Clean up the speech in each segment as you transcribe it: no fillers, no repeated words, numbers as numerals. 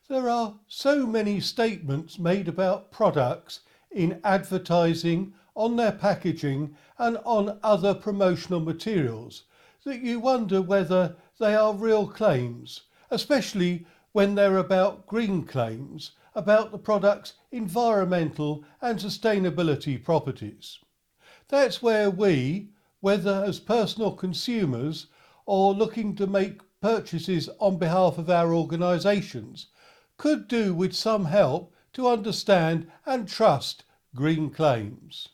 There are so many statements made about products in advertising, on their packaging and on other promotional materials that you wonder whether they are real claims, especially when they're about green claims, about the product's environmental and sustainability properties. That's where we, whether as personal consumers or looking to make purchases on behalf of our organisations, could do with some help to understand and trust green claims.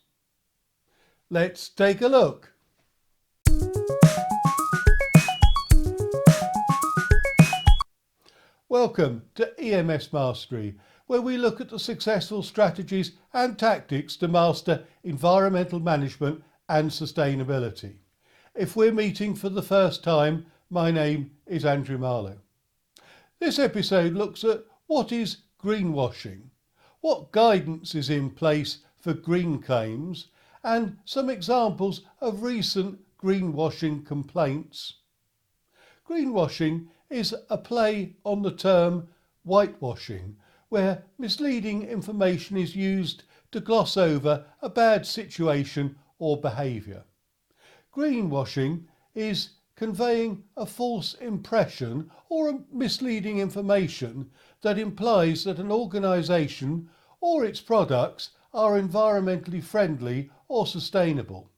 Let's take a look. Welcome to EMSmastery, where we look at the successful strategies and tactics to master environmental management and sustainability. If we're meeting for the first time, my name is Andrew Marlowe. This episode looks at what is greenwashing, what guidance is in place for green claims, and some examples of recent greenwashing complaints. Greenwashing is a play on the term whitewashing, where misleading information is used to gloss over a bad situation or behaviour. Greenwashing is conveying a false impression or a misleading information that implies that an organisation or its products are environmentally friendly or sustainable.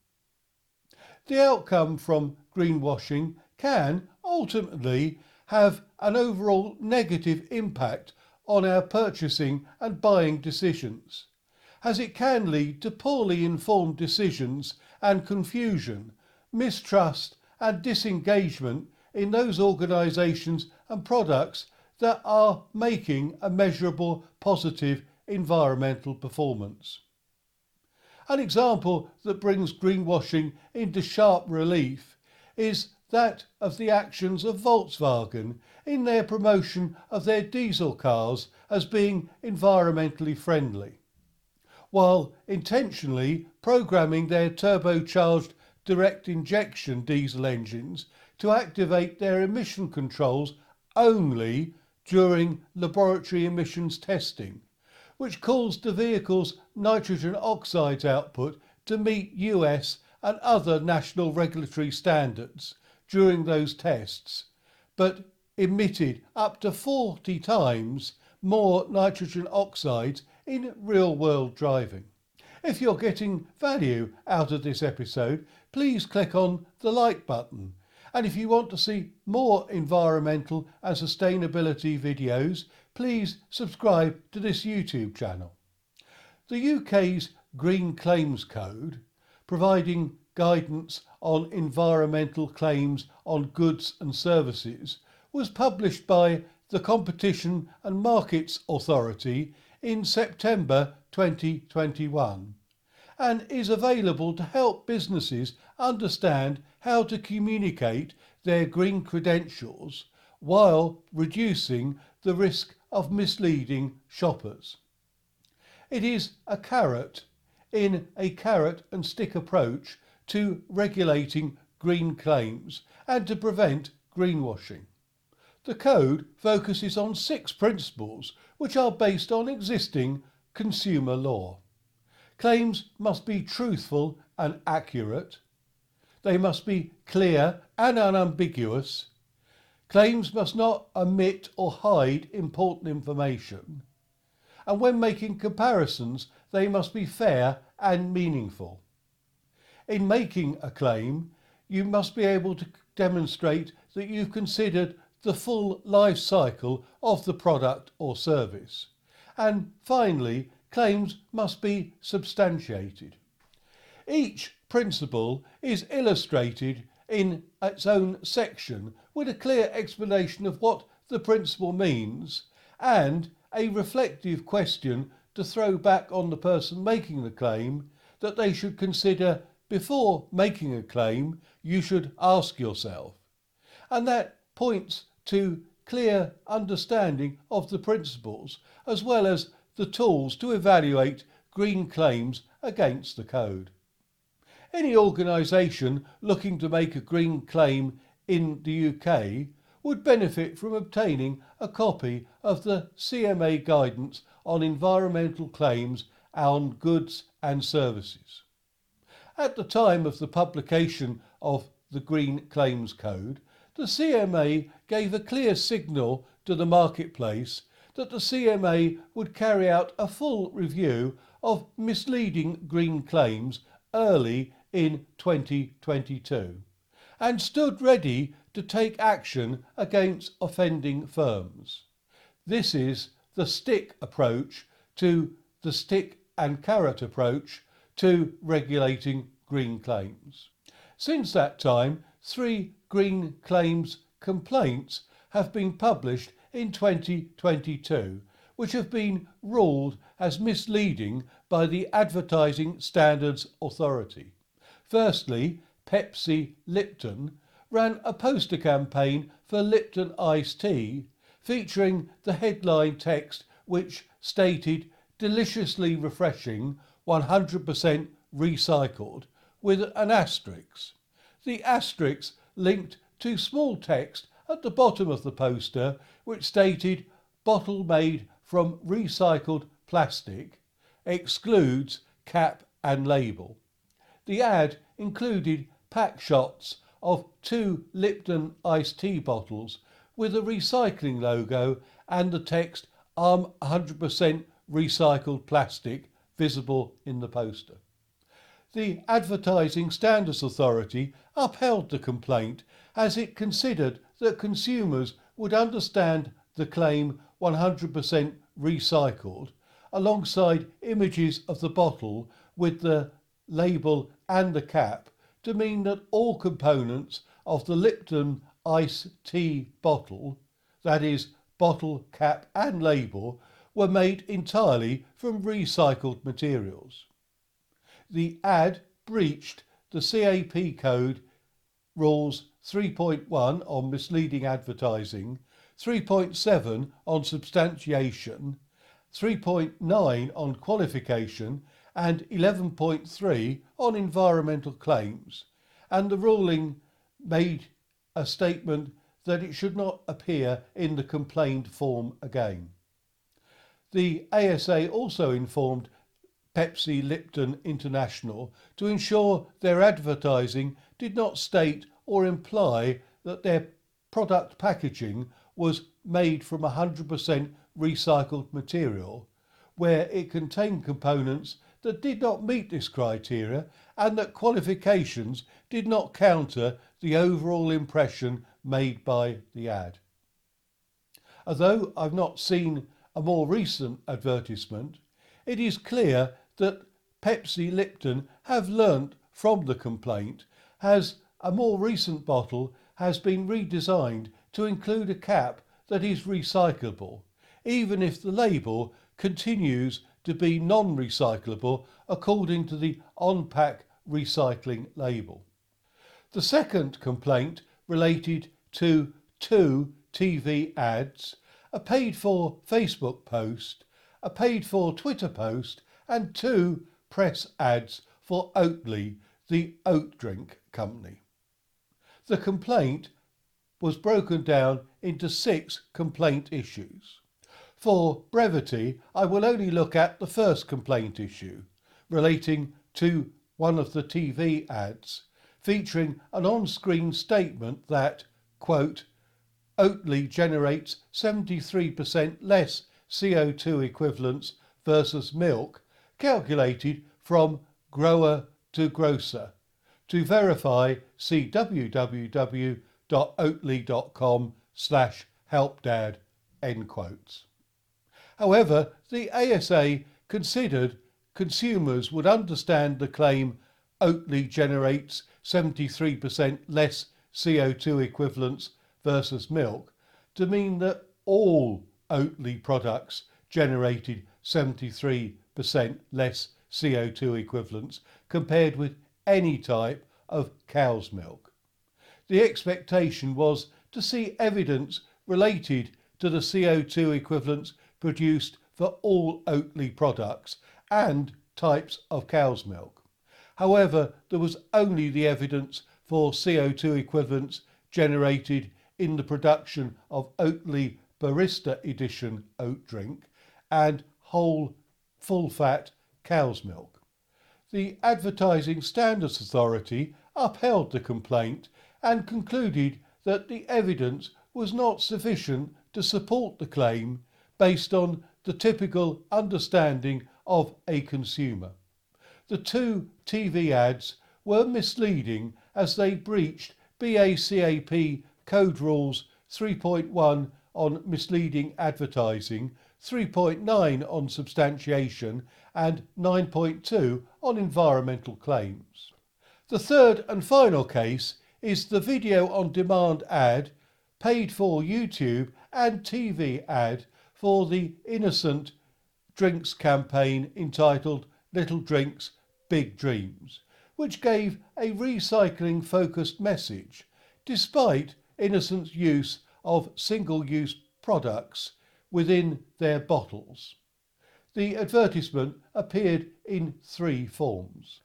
The outcome from greenwashing can ultimately have an overall negative impact on our purchasing and buying decisions, as it can lead to poorly informed decisions and confusion, mistrust and disengagement in those organisations and products that are making a measurable positive environmental performance. An example that brings greenwashing into sharp relief is that of the actions of Volkswagen in their promotion of their diesel cars as being environmentally friendly, while intentionally programming their turbocharged direct injection diesel engines to activate their emission controls only during laboratory emissions testing, which caused the vehicle's nitrogen oxides output to meet US and other national regulatory standards during those tests, but emitted up to 40 times more nitrogen oxides in real-world driving. If you're getting value out of this episode, please click on the like button. And if you want to see more environmental and sustainability videos, please subscribe to this YouTube channel. The UK's Green Claims Code, providing guidance on environmental claims on goods and services, was published by the Competition and Markets Authority in September 2021 and is available to help businesses understand how to communicate their green credentials while reducing the risk of misleading shoppers. It is a carrot in a carrot and stick approach to regulating green claims and to prevent greenwashing. The code focuses on 6 principles which are based on existing consumer law. Claims must be truthful and accurate. They must be clear and unambiguous. Claims must not omit or hide important information. And when making comparisons, they must be fair and meaningful. In making a claim, you must be able to demonstrate that you've considered the full life cycle of the product or service. And finally, claims must be substantiated. Each principle is illustrated in its own section with a clear explanation of what the principle means and a reflective question to throw back on the person making the claim that they should consider before making a claim. You should ask yourself. And that points to clear understanding of the principles as well as the tools to evaluate green claims against the code. Any organisation looking to make a green claim in the UK would benefit from obtaining a copy of the CMA guidance on environmental claims on goods and services. At the time of the publication of the Green Claims Code, the CMA gave a clear signal to the marketplace that the CMA would carry out a full review of misleading green claims early in 2022 and stood ready to take action against offending firms. This is the stick approach to the stick and carrot approach to regulating green claims. Since that time, 3 green claims complaints have been published in 2022, which have been ruled as misleading by the Advertising Standards Authority. Firstly, Pepsi Lipton ran a poster campaign for Lipton iced tea featuring the headline text which stated "deliciously refreshing, 100% recycled," with an asterisk. The asterisk linked to small text at the bottom of the poster which stated "bottle made from recycled plastic, excludes cap and label." The ad included pack shots of 2 Lipton iced tea bottles with a recycling logo and the text "I'm 100% recycled plastic" visible in the poster. The Advertising Standards Authority upheld the complaint as it considered that consumers would understand the claim 100% recycled alongside images of the bottle with the label and the cap to mean that all components of the Lipton iced tea bottle, that is, bottle, cap and label, were made entirely from recycled materials. The ad breached the CAP Code Rules 3.1 on misleading advertising, 3.7 on substantiation, 3.9 on qualification and 11.3 on environmental claims, and the ruling made a statement that it should not appear in the complaint form again. The ASA also informed Pepsi Lipton International to ensure their advertising did not state or imply that their product packaging was made from 100% recycled material, where it contained components that did not meet this criteria and that qualifications did not counter the overall impression made by the ad. Although I've not seen a more recent advertisement, it is clear that Pepsi Lipton have learnt from the complaint, as a more recent bottle has been redesigned to include a cap that is recyclable, even if the label continues to be non-recyclable according to the on-pack recycling label. The second complaint related to 2 TV ads, a paid-for Facebook post, a paid-for Twitter post and 2 press ads for Oatly, the oat drink company. The complaint was broken down into 6 complaint issues. For brevity, I will only look at the first complaint issue, relating to one of the TV ads, featuring an on-screen statement that, quote, Oatly generates 73% less CO2 equivalents versus milk, calculated from grower to grocer. To verify, see www.oatly.com/helpdad, end quotes. However, the ASA considered consumers would understand the claim Oatly generates 73% less CO2 equivalents versus milk to mean that all Oatly products generated 73% less CO2 equivalents compared with any type of cow's milk. The expectation was to see evidence related to the CO2 equivalents produced for all Oatly products and types of cow's milk. However, there was only the evidence for CO2 equivalents generated in the production of Oatly Barista Edition oat drink and whole full-fat cow's milk. The Advertising Standards Authority upheld the complaint and concluded that the evidence was not sufficient to support the claim based on the typical understanding of a consumer. The two TV ads were misleading as they breached BACAP Code Rules 3.1 on misleading advertising, 3.9 on substantiation and 9.2 on environmental claims. The third and final case is the video on demand ad, paid for YouTube and TV ad for the Innocent Drinks campaign entitled Little Drinks, Big Dreams, which gave a recycling focused message despite Innocent's use of single-use products within their bottles. The advertisement appeared in three forms.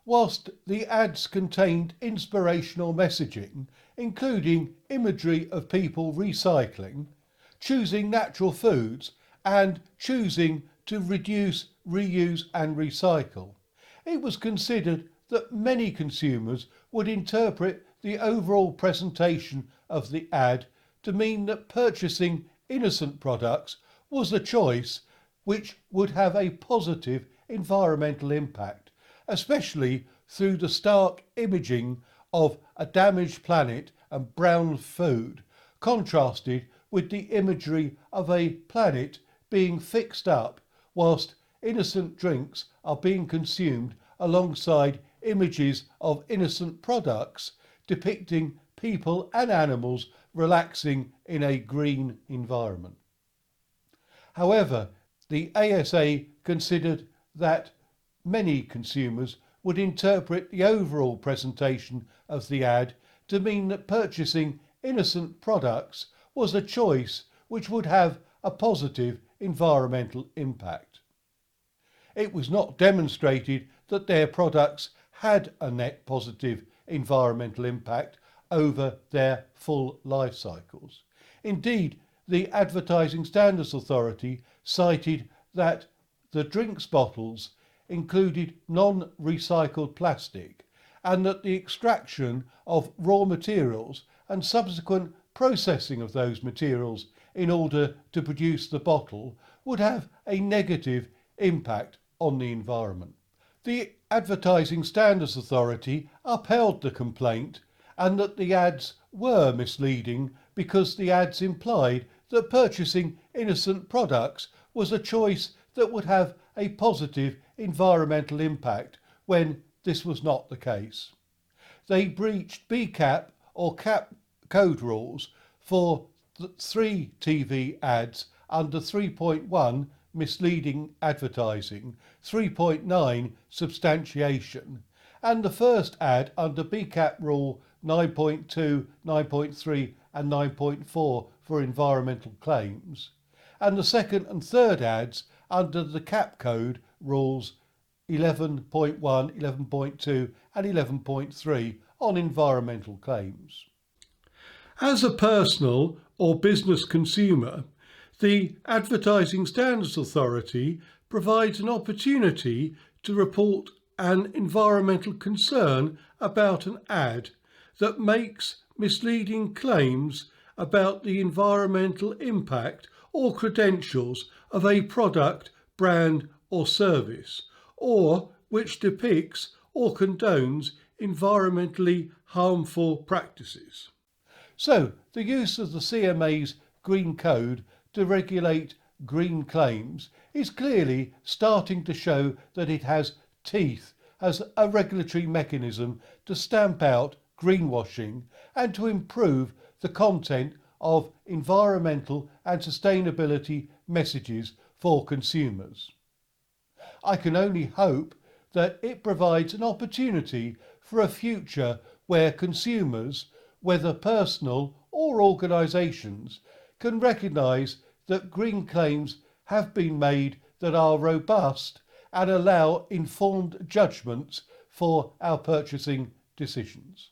Whilst the ads contained inspirational messaging, including imagery of people recycling, choosing natural foods and choosing to reduce, reuse and recycle, it was considered that many consumers would interpret the overall presentation of the ad to mean that purchasing Innocent products was a choice which would have a positive environmental impact, especially through the stark imaging of a damaged planet and brown food, contrasted with the imagery of a planet being fixed up whilst innocent drinks are being consumed alongside images of innocent products depicting people and animals relaxing in a green environment. However, the ASA considered that many consumers would interpret the overall presentation of the ad to mean that purchasing innocent products was a choice which would have a positive environmental impact. It was not demonstrated that their products had a net positive environmental impact over their full life cycles. Indeed, the Advertising Standards Authority cited that the drinks bottles included non-recycled plastic and that the extraction of raw materials and subsequent processing of those materials in order to produce the bottle would have a negative impact on the environment. The Advertising Standards Authority upheld the complaint and that the ads were misleading because the ads implied that purchasing innocent products was a choice that would have a positive environmental impact when this was not the case. They breached BCAP or CAP code rules for the 3 TV ads under 3.1 misleading advertising, 3.9 substantiation, and the first ad under BCAP rule 9.2, 9.3 and 9.4 for environmental claims, and the second and third ads under the CAP code rules 11.1, 11.2 and 11.3 on environmental claims. As a personal or business consumer, the Advertising Standards Authority provides an opportunity to report an environmental concern about an ad that makes misleading claims about the environmental impact or credentials of a product, brand or service, or which depicts or condones environmentally harmful practices. So, the use of the CMA's Green Code to regulate green claims is clearly starting to show that it has teeth as a regulatory mechanism to stamp out greenwashing and to improve the content of environmental and sustainability messages for consumers. I can only hope that it provides an opportunity for a future where consumers, whether personal or organisations, can recognise that green claims have been made that are robust and allow informed judgments for our purchasing decisions.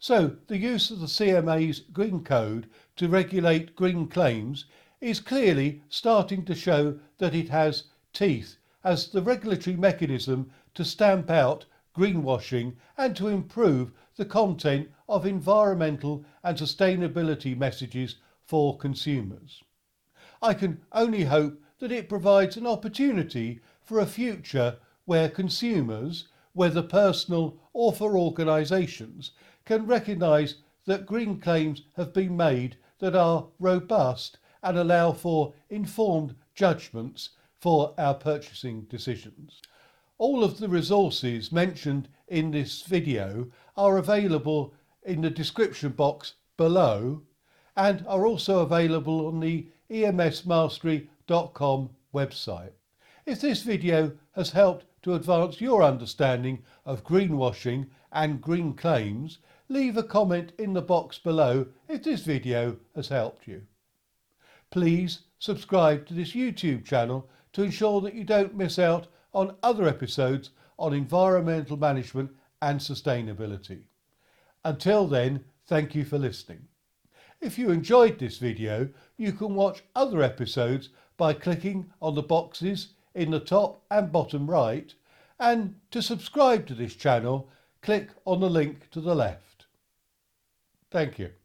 So the use of the CMA's Green Code to regulate green claims is clearly starting to show that it has teeth as the regulatory mechanism to stamp out greenwashing and to improve the content of environmental and sustainability messages for consumers. I can only hope that it provides an opportunity for a future where consumers, whether personal or for organisations, can recognise that green claims have been made that are robust and allow for informed judgments for our purchasing decisions. All of the resources mentioned in this video are available in the description box below and are also available on the EMSmastery.com website. If this video has helped to advance your understanding of greenwashing and green claims, leave a comment in the box below if this video has helped you. Please subscribe to this YouTube channel to ensure that you don't miss out on other episodes on environmental management and sustainability. Until then, thank you for listening. If you enjoyed this video, you can watch other episodes by clicking on the boxes in the top and bottom right, and to subscribe to this channel, click on the link to the left. Thank you.